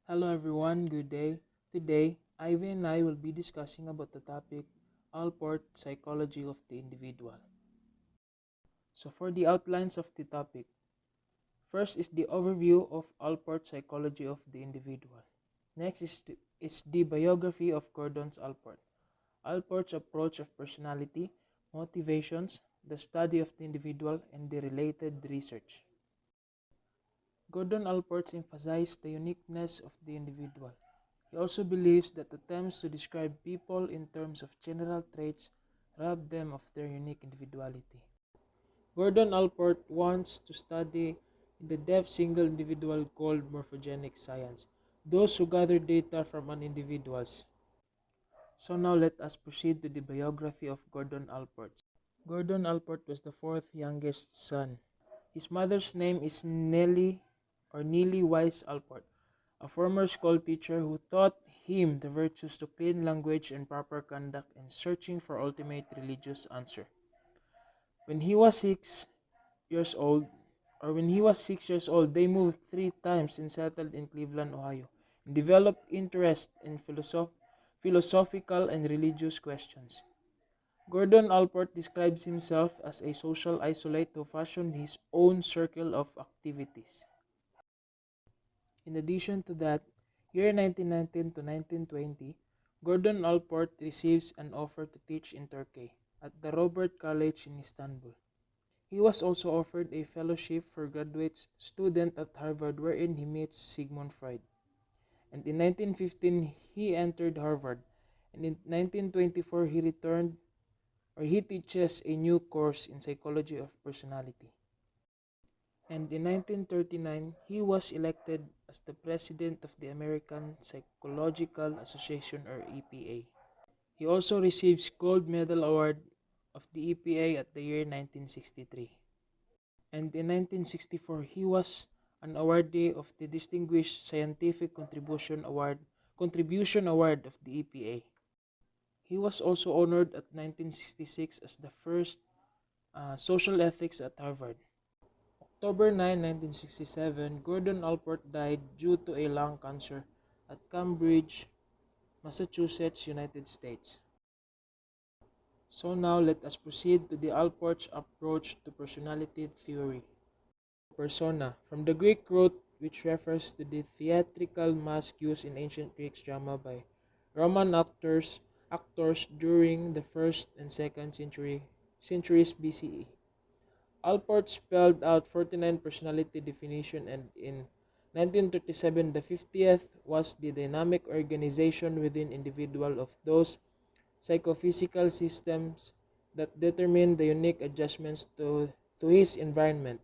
Hello everyone, good day. Today, Ivy and I will be discussing about the topic Allport Psychology of the Individual. So for the outlines of the topic, first is the overview of Allport Psychology of the Individual. Next is the biography of Gordon Allport. Allport's approach of personality, motivations, the study of the individual, and the related research. Gordon Allport emphasized the uniqueness of the individual. He also believes that attempts to describe people in terms of general traits rob them of their unique individuality. Gordon Allport wants to study in the depth single individual called morphogenic science, those who gather data from an individuals. So now let us proceed to the biography of Gordon Allport. Gordon Allport was the fourth youngest son. His mother's name is Neely Wise Allport, a former school teacher who taught him the virtues to clean language and proper conduct and searching for ultimate religious answer. When he was 6 years old, when he was 6 years old, they moved 3 times and settled in Cleveland, Ohio, and developed interest in philosophical and religious questions. Gordon Allport describes himself as a social isolate who fashioned his own circle of activities. In addition to that, year 1919 to 1920, Gordon Allport receives an offer to teach in Turkey at the Robert College in Istanbul. He was also offered a fellowship for graduate student at Harvard wherein he meets Sigmund Freud. And in 1915, he entered Harvard. And in 1924, he teaches a new course in psychology of personality. And in 1939, he was elected as the president of the American Psychological Association or EPA. He also receives Gold Medal Award of the EPA at the year 1963. And in 1964, he was an awardee of the Distinguished Scientific Contribution Award of the EPA. He was also honored at 1966 as the first social ethics at Harvard. October 9, 1967, Gordon Allport died due to a lung cancer at Cambridge, Massachusetts, United States. So now let us proceed to the Allport's approach to personality theory. Persona, from the Greek root which refers to the theatrical mask used in ancient Greek drama by Roman actors during the 1st and 2nd centuries BCE. Allport spelled out 49 personality definition, and in 1937 the 50th was the dynamic organization within individual of those psychophysical systems that determine the unique adjustments to his environment.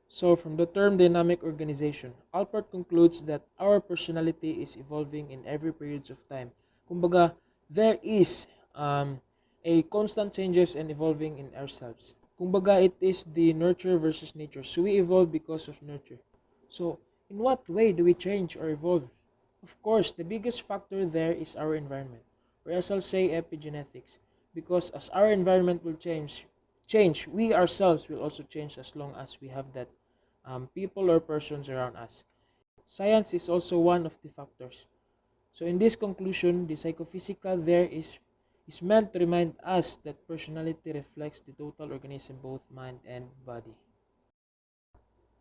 So from the term dynamic organization, Allport concludes that our personality is evolving in every periods of time. Kumbaga, there is a constant changes and evolving in ourselves. Kumbaga, it is the nurture versus nature. So we evolve because of nurture. So in what way do we change or evolve? Of course, the biggest factor there is our environment, or as I'll say epigenetics, because as our environment will change, we ourselves will also change as long as we have that people or persons around us. Science is also one of the factors. So in this conclusion, the psychophysical there is meant to remind us that personality reflects the total organism, both mind and body.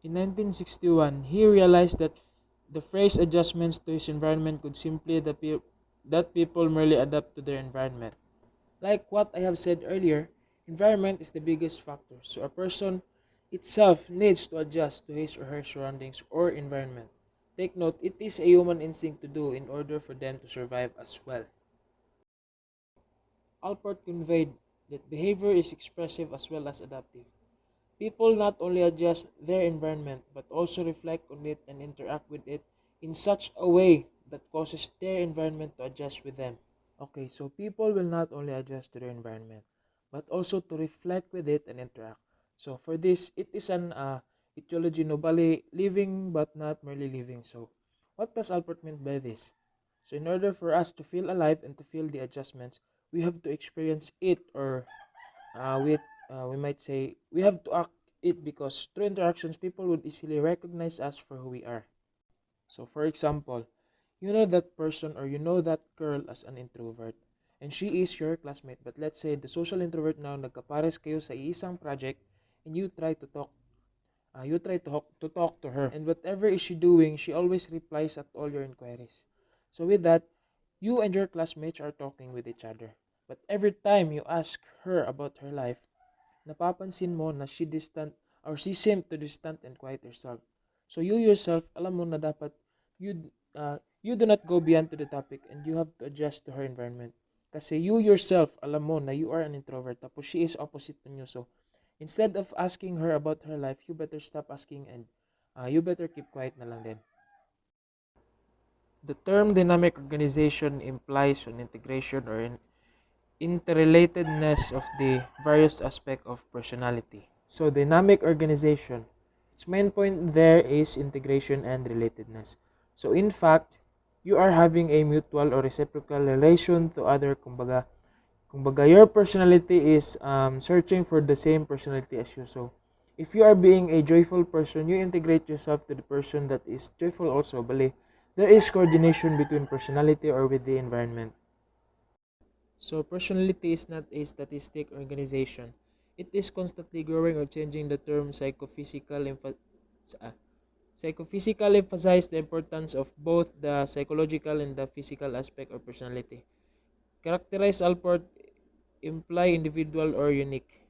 In 1961, he realized that the phrase adjustments to his environment could simply that people merely adapt to their environment. Like what I have said earlier, environment is the biggest factor. So a person itself needs to adjust to his or her surroundings or environment. Take note, it is a human instinct to do in order for them to survive as well. Allport conveyed that behavior is expressive as well as adaptive. People not only adjust their environment but also reflect on it and interact with it in such a way that causes their environment to adjust with them. Okay, so people will not only adjust to their environment but also to reflect with it and interact. So for this, it is an etiology nobly living but not merely living. So what does Allport mean by this? So in order for us to feel alive and to feel the adjustments, we have to experience it, or we might say we have to act it, because through interactions people would easily recognize us for who we are. So for example, you know that person or you know that girl as an introvert and she is your classmate, but let's say the social introvert now, nagkapares kayo sa isang project and you talk to her, and whatever is she doing, she always replies at all your inquiries. So with that, you and your classmates are talking with each other, but every time you ask her about her life, napapansin mo na she distant or she seemed to distant and quiet herself. So you yourself, alam mo na dapat you do not go beyond to the topic and you have to adjust to her environment. Kasi you yourself, alam mo na you are an introvert, tapos she is opposite to you. So instead of asking her about her life, you better stop asking and you better keep quiet na lang din. The term dynamic organization implies an integration or an interrelatedness of the various aspects of personality. So dynamic organization, its main point there is integration and relatedness. So in fact, you are having a mutual or reciprocal relation to other, kumbaga your personality is searching for the same personality as you. So if you are being a joyful person, you integrate yourself to the person that is joyful also. Bali, there is coordination between personality or with the environment. So personality is not a statistic organization. It is constantly growing or changing. The term psychophysical emphasize the importance of both the psychological and the physical aspect of personality. Characterize Allport imply individual or unique.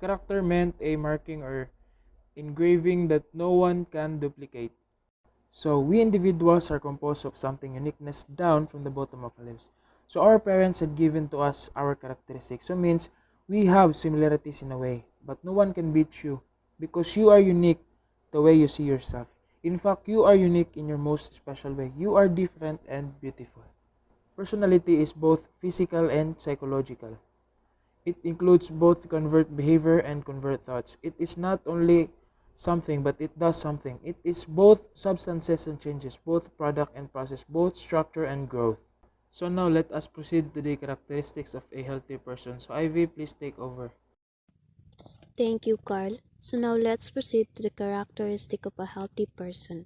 Character meant a marking or engraving that no one can duplicate. So we individuals are composed of something uniqueness down from the bottom of our lives. So our parents had given to us our characteristics. So means we have similarities in a way, but no one can beat you because you are unique the way you see yourself. In fact, you are unique in your most special way. You are different and beautiful. Personality is both physical and psychological. It includes both convert behavior and convert thoughts. It is not only something, but it does something. It is both substances and changes, both product and process, both structure and growth. So now let us proceed to the characteristics of a healthy person. So Ivy, please take over. Thank you, Carl. So now let's proceed to the characteristic of a healthy person.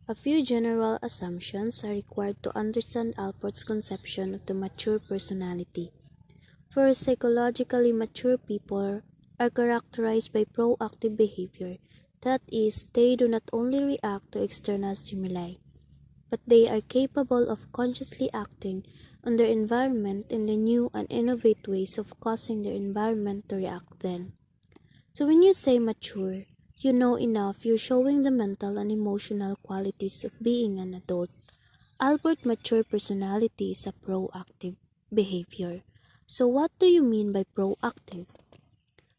A few general assumptions are required to understand Alport's conception of the mature personality. First, psychologically mature people are characterized by proactive behavior. That is, they do not only react to external stimuli, but they are capable of consciously acting on their environment in the new and innovative ways of causing their environment to react then. So when you say mature, you know enough, you're showing the mental and emotional qualities of being an adult. Albert mature personality is a proactive behavior. So what do you mean by proactive?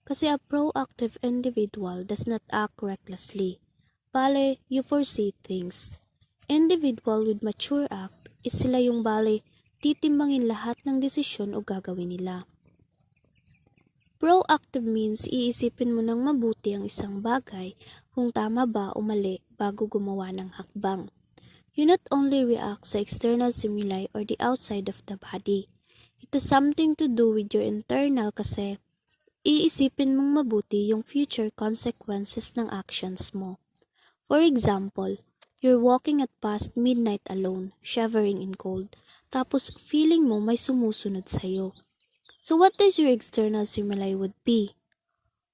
Kasi a proactive individual does not act recklessly. Bale, you foresee things. Individual with mature act is sila yung bale titimbangin lahat ng desisyon o gagawin nila. Proactive means iisipin mo ng mabuti ang isang bagay kung tama ba o mali bago gumawa ng hakbang. You not only react sa external stimuli or the outside of the body. It has something to do with your internal kasi iisipin mong mabuti yung future consequences ng actions mo. For example, you're walking at past midnight alone, shivering in cold, tapos feeling mo may sumusunod sa'yo. So what does your external stimuli would be?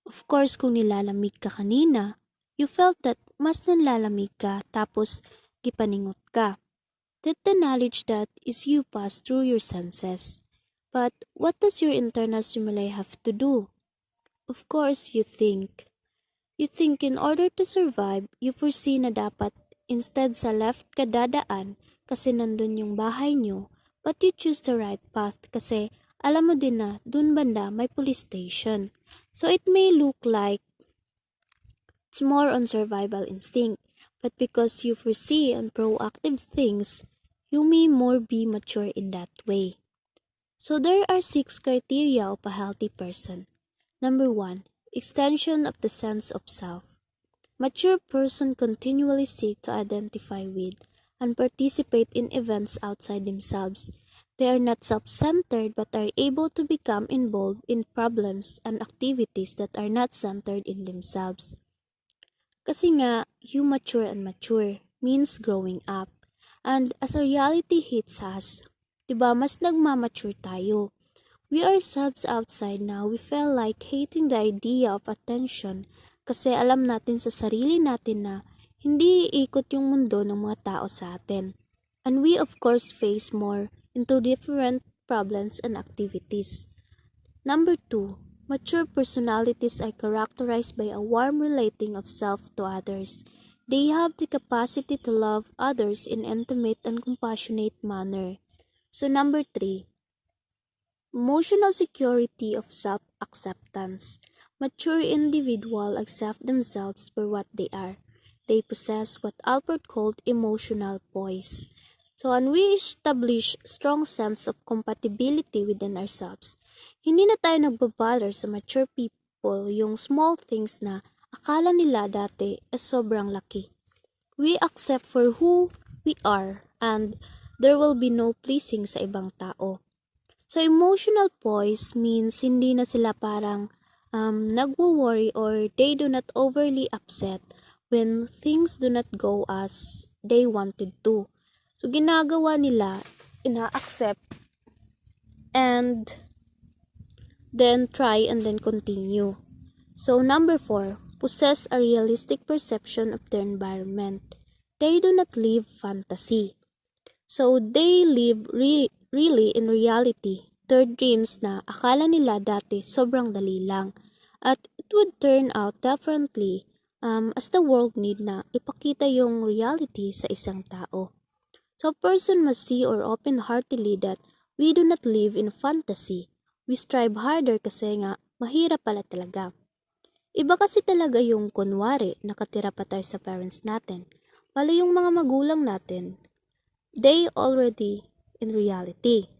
Of course, kung nilalamig ka kanina, you felt that mas nanlalamig ka tapos gipaningot ka. That the knowledge that is you pass through your senses. But what does your internal stimuli have to do? Of course, you think. You think in order to survive, you foresee na dapat instead sa left ka dadaan kasi nandun yung bahay nyo, but you choose the right path kasi alam mo din na dun banda may police station. So it may look like it's more on survival instinct, but because you foresee and proactive things, you may more be mature in that way. So there are 6 criteria of a healthy person. Number 1, extension of the sense of self. Mature person continually seek to identify with and participate in events outside themselves. They are not self-centered but are able to become involved in problems and activities that are not centered in themselves. Kasi nga, you mature and mature. means growing up. And as a reality hits us, diba mas nagmamature tayo. We ourselves outside now, we felt like hating the idea of attention kasi alam natin sa sarili natin na hindi iikot yung mundo ng mga tao sa atin. And we of course face more into different problems and activities. Number 2, mature personalities are characterized by a warm relating of self to others. They have the capacity to love others in intimate and compassionate manner. So number 3, emotional security of self-acceptance. Mature individuals accept themselves for what they are. They possess what Allport called emotional poise. So, when we establish strong sense of compatibility within ourselves, hindi na tayo nagbabother sa mature people yung small things na akala nila dati ay sobrang laki. We accept for who we are and there will be no pleasing sa ibang tao. So, emotional poise means hindi na sila parang nagwo-worry or they do not overly upset when things do not go as they wanted to. So, ginagawa nila, ina-accept, and then try and then continue. So, number 4, possess a realistic perception of their environment. They do not live fantasy. So, they live really in reality. Their dreams na akala nila dati sobrang dali lang. At it would turn out differently as the world need na ipakita yung reality sa isang tao. So, a person must see or open-heartedly that we do not live in fantasy. We strive harder kasi nga mahirap pala talaga. Iba kasi talaga yung kunwari nakatira pa tayo sa parents natin. Pala yung mga magulang natin, they already in reality.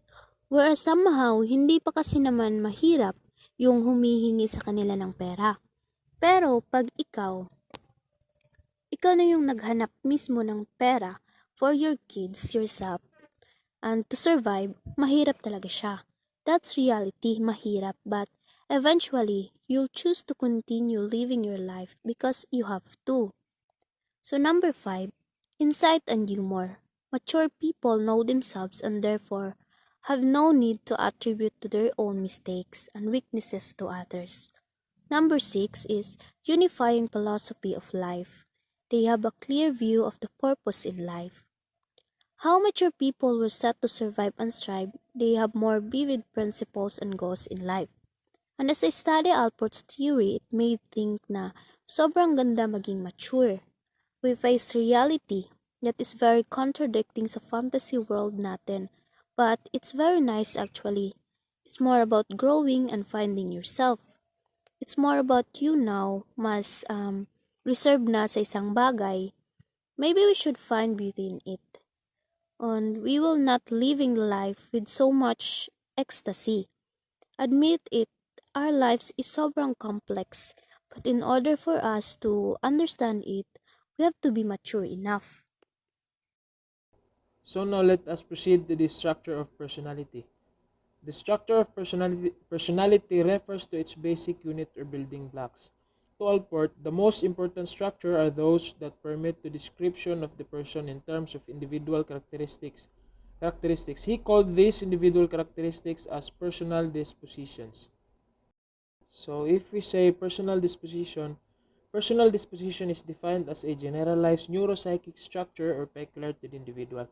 Whereas somehow, hindi pa kasi naman mahirap yung humihingi sa kanila ng pera. Pero pag ikaw na yung naghanap mismo ng pera for your kids, yourself, and to survive, mahirap talaga siya. That's reality, mahirap, but eventually, you'll choose to continue living your life because you have to. So number 5, insight and humor. Mature people know themselves and therefore have no need to attribute to their own mistakes and weaknesses to others. Number 6 is unifying philosophy of life. They have a clear view of the purpose in life. How mature people were set to survive and strive, they have more vivid principles and goals in life. And as I study Allport's theory, it made think na sobrang ganda maging mature. We face reality that is very contradicting sa fantasy world natin. But it's very nice actually. It's more about growing and finding yourself. It's more about you now, mas reserved na sa isang bagay. Maybe we should find beauty in it. And we will not living life with so much ecstasy. Admit it, our lives is sobrang complex. But in order for us to understand it, we have to be mature enough. So now let us proceed to the structure of personality. The structure of personality refers to its basic unit or building blocks. To Allport, the most important structure are those that permit the description of the person in terms of individual characteristics. He called these individual characteristics as personal dispositions. So if we say personal disposition is defined as a generalized neuropsychic structure or peculiar to the individual.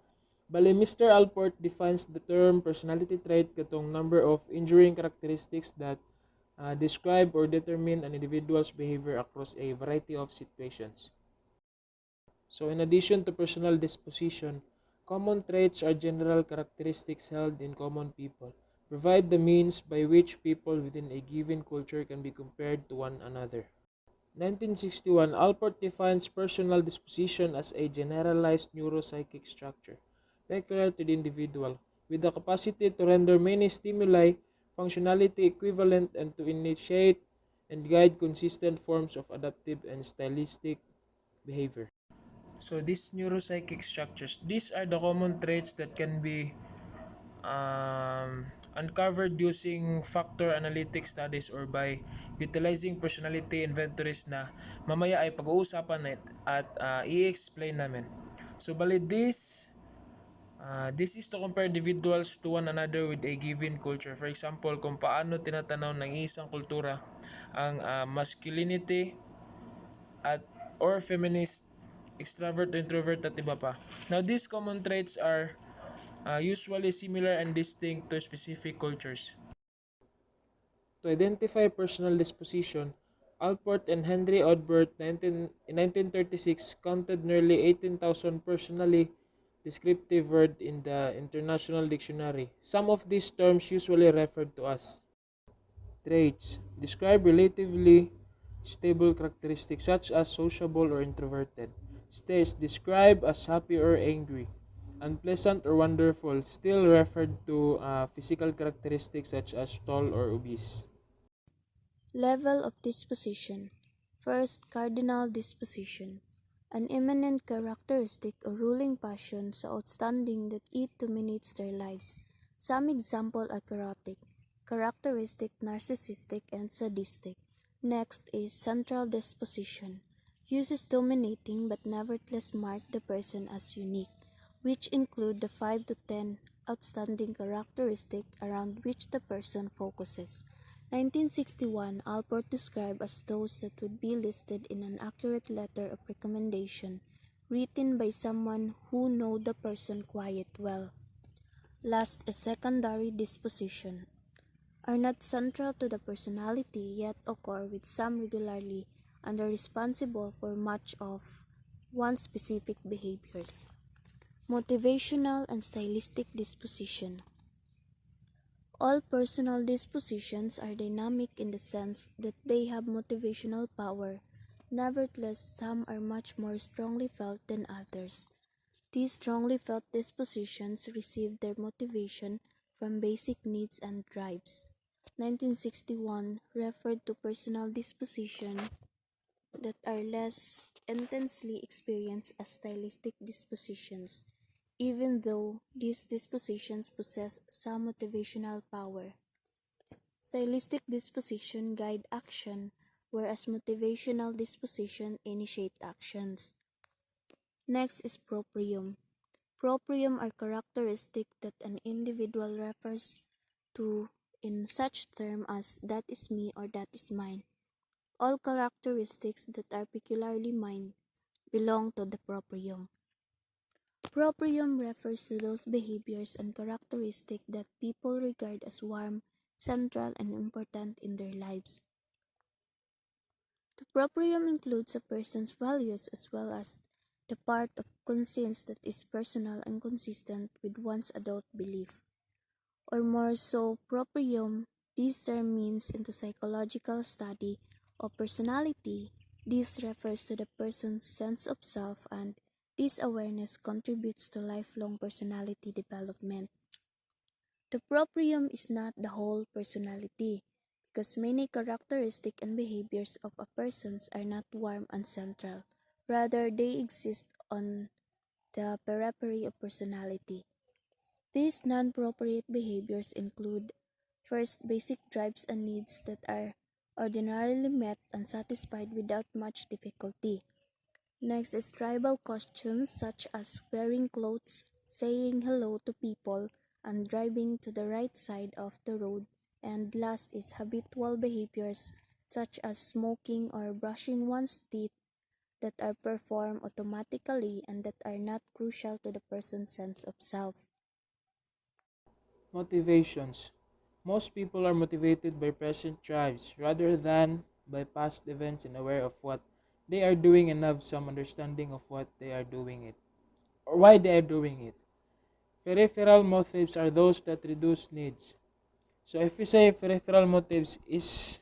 Bale, Mr. Allport defines the term personality trait katong number of enduring characteristics that describe or determine an individual's behavior across a variety of situations. So in addition to personal disposition, common traits are general characteristics held in common people, provide the means by which people within a given culture can be compared to one another. 1961, Allport defines personal disposition as a generalized neuropsychic structure, peculiar to the individual, with the capacity to render many stimuli functionality equivalent and to initiate and guide consistent forms of adaptive and stylistic behavior. So these neuropsychic structures, these are the common traits that can be uncovered using factor analytic studies or by utilizing personality inventories na mamaya ay pag-uusapan at i-explain namin. So bali this is to compare individuals to one another with a given culture. For example, kung paano tinatanaw ng isang kultura ang masculinity at or feminist, extrovert, introvert at iba pa. Now, these common traits are usually similar and distinct to specific cultures. To identify personal disposition, Allport and Henry Odbert in 1936 counted nearly 18,000 personally descriptive words in the International Dictionary. Some of these terms usually referred to as traits describe relatively stable characteristics such as sociable or introverted. States describe as happy or angry. Unpleasant or wonderful still referred to physical characteristics such as tall or obese. Level of disposition. First, cardinal disposition. An eminent characteristic or ruling passion so outstanding that it dominates their lives. Some example are chaotic, characteristic, narcissistic, and sadistic. Next is central disposition. Uses dominating but nevertheless mark the person as unique, which include the 5 to 10 outstanding characteristics around which the person focuses. 1961, Allport described as those that would be listed in an accurate letter of recommendation written by someone who know the person quite well. Last is secondary disposition. Are not central to the personality yet occur with some regularly and are responsible for much of one's specific behaviors. Motivational and stylistic disposition. All personal dispositions are dynamic in the sense that they have motivational power. Nevertheless, some are much more strongly felt than others. These strongly felt dispositions receive their motivation from basic needs and drives. 1961 referred to personal disposition that are less intensely experienced as stylistic dispositions, even though these dispositions possess some motivational power. Stylistic disposition guide action, whereas motivational disposition initiate actions. Next is proprium. Proprium are characteristics that an individual refers to in such term as that is me or that is mine. All characteristics that are peculiarly mine belong to the proprium. Proprium refers to those behaviors and characteristics that people regard as warm, central, and important in their lives. The proprium includes a person's values as well as the part of conscience that is personal and consistent with one's adult belief. Or more so, proprium, this term means into psychological study of personality. This refers to the person's sense of self, and this awareness contributes to lifelong personality development. The proprium is not the whole personality, because many characteristics and behaviors of a person are not warm and central. Rather, they exist on the periphery of personality. These non-appropriate behaviors include: first, basic drives and needs that are ordinarily met and satisfied without much difficulty. Next is tribal costumes such as wearing clothes, saying hello to people, and driving to the right side of the road. And last is habitual behaviors such as smoking or brushing one's teeth that are performed automatically and that are not crucial to the person's sense of self. Motivations. Most people are motivated by present drives rather than by past events and aware of what they are doing and have some understanding of what they are doing it or why they are doing it. Peripheral motives are those that reduce needs. So if we say peripheral motives is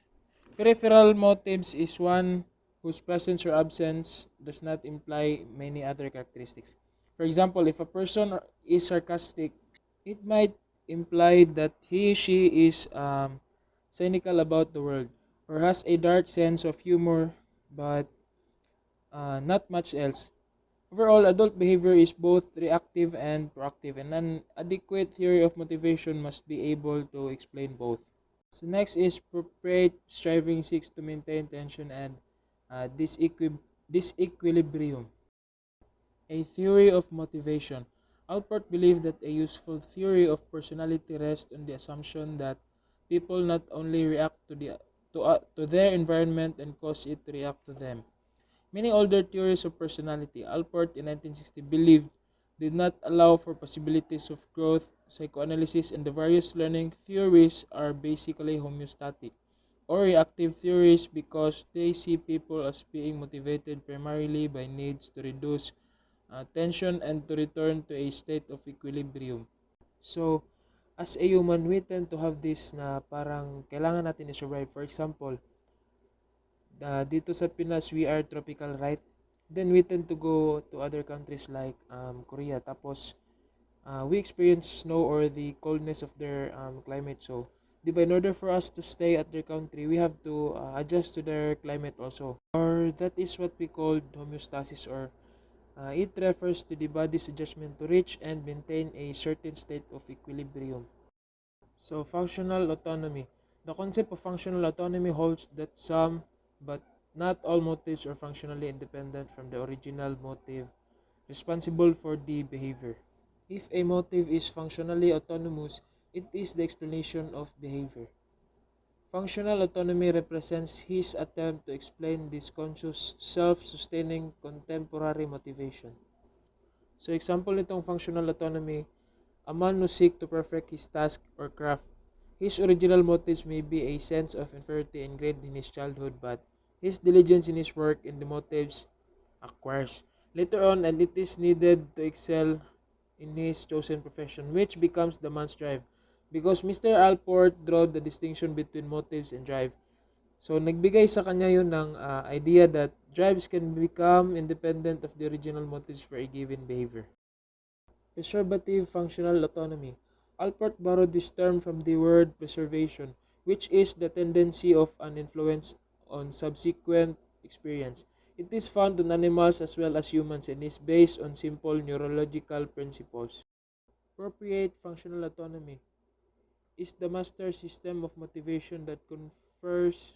one whose presence or absence does not imply many other characteristics. For example, if a person is sarcastic, it might imply that she is cynical about the world or has a dark sense of humor, but not much else. Overall, adult behavior is both reactive and proactive, and an adequate theory of motivation must be able to explain both. So next is appropriate striving seeks to maintain tension and disequilibrium. A theory of motivation. Allport believed that a useful theory of personality rests on the assumption that people not only react to their environment and cause it to react to them. Many older theories of personality, Allport in 1960 believed, did not allow for possibilities of growth. Psychoanalysis and the various learning theories are basically homeostatic or reactive theories because they see people as being motivated primarily by needs to reduce tension and to return to a state of equilibrium. So, as a human, we tend to have this na parang kailangan natin i-survive. For example, dito sa Pinas, we are tropical, right? Then we tend to go to other countries like Korea. Tapos, we experience snow or the coldness of their climate. So, di ba, in order for us to stay at their country, we have to adjust to their climate also. Or that is what we call homeostasis, or it refers to the body's adjustment to reach and maintain a certain state of equilibrium. So, functional autonomy. The concept of functional autonomy holds that some, but not all motives are functionally independent from the original motive responsible for the behavior. If a motive is functionally autonomous, it is the explanation of behavior. Functional autonomy represents his attempt to explain this conscious, self-sustaining contemporary motivation. So example nitong functional autonomy, a man who seeks to perfect his task or craft. His original motives may be a sense of inferiority ingrained in his childhood, but his diligence in his work and the motives acquires later on, and it is needed to excel in his chosen profession, which becomes the man's drive. Because Mr. Allport drew the distinction between motives and drive. So, nagbigay sa kanya yun ng idea that drives can become independent of the original motives for a given behavior. Preservative functional autonomy. Allport borrowed this term from the word preservation, which is the tendency of an influence on subsequent experience. It is found in animals as well as humans and is based on simple neurological principles. Appropriate functional autonomy is the master system of motivation that confers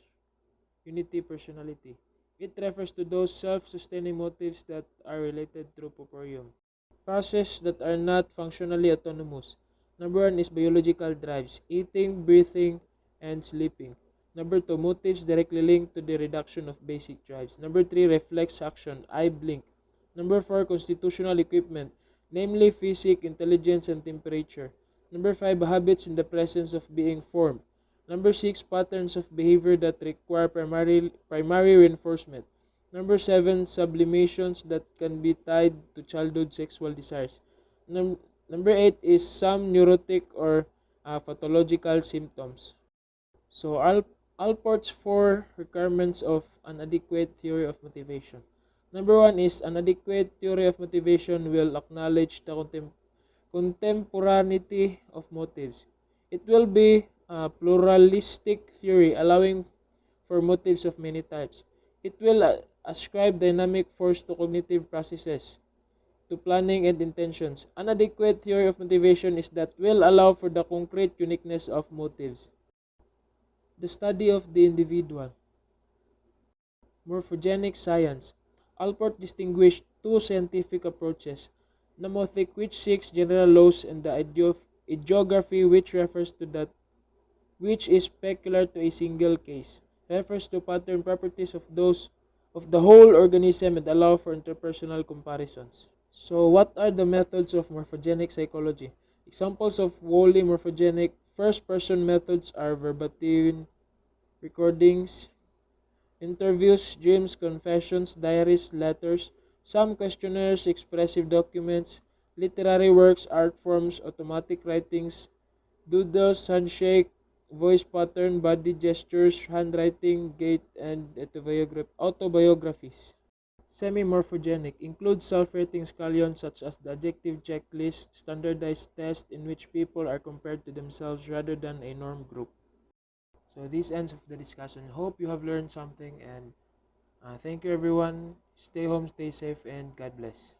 unity personality. It refers to those self-sustaining motives that are related through proprium. Processes that are not functionally autonomous. Number one is biological drives, eating, breathing, and sleeping. Number two, motives directly linked to the reduction of basic drives. Number three, reflex action, eye blink. Number four, constitutional equipment, namely physique, intelligence, and temperature. Number five, habits in the presence of being formed. Number six, patterns of behavior that require primary reinforcement. Number seven, sublimations that can be tied to childhood sexual desires. Number eight is some neurotic or pathological symptoms. So, Allport's four requirements of an adequate theory of motivation. Number one is an adequate theory of motivation will acknowledge the contemporaneity of motives. It will be a pluralistic theory allowing for motives of many types. It will ascribe dynamic force to cognitive processes, to planning and intentions. An adequate theory of motivation is that will allow for the concrete uniqueness of motives. The study of the individual. Morphogenic science. Allport distinguished two scientific approaches. Mnemothic, which seeks general laws, and the idiography, which refers to that which is peculiar to a single case, refers to pattern properties of those of the whole organism and allow for interpersonal comparisons. So, what are the methods of morphogenic psychology? Examples of wholly morphogenic first-person methods are verbatim recordings, interviews, dreams, confessions, diaries, letters, some questionnaires, expressive documents, literary works, art forms, automatic writings, doodles, handshake, voice pattern, body gestures, handwriting, gait, and autobiographies. Semi-morphogenic includes self-rating scallions such as the adjective checklist, standardized tests in which people are compared to themselves rather than a norm group. So this ends of the discussion. Hope you have learned something, and thank you everyone. Stay home, stay safe, and God bless.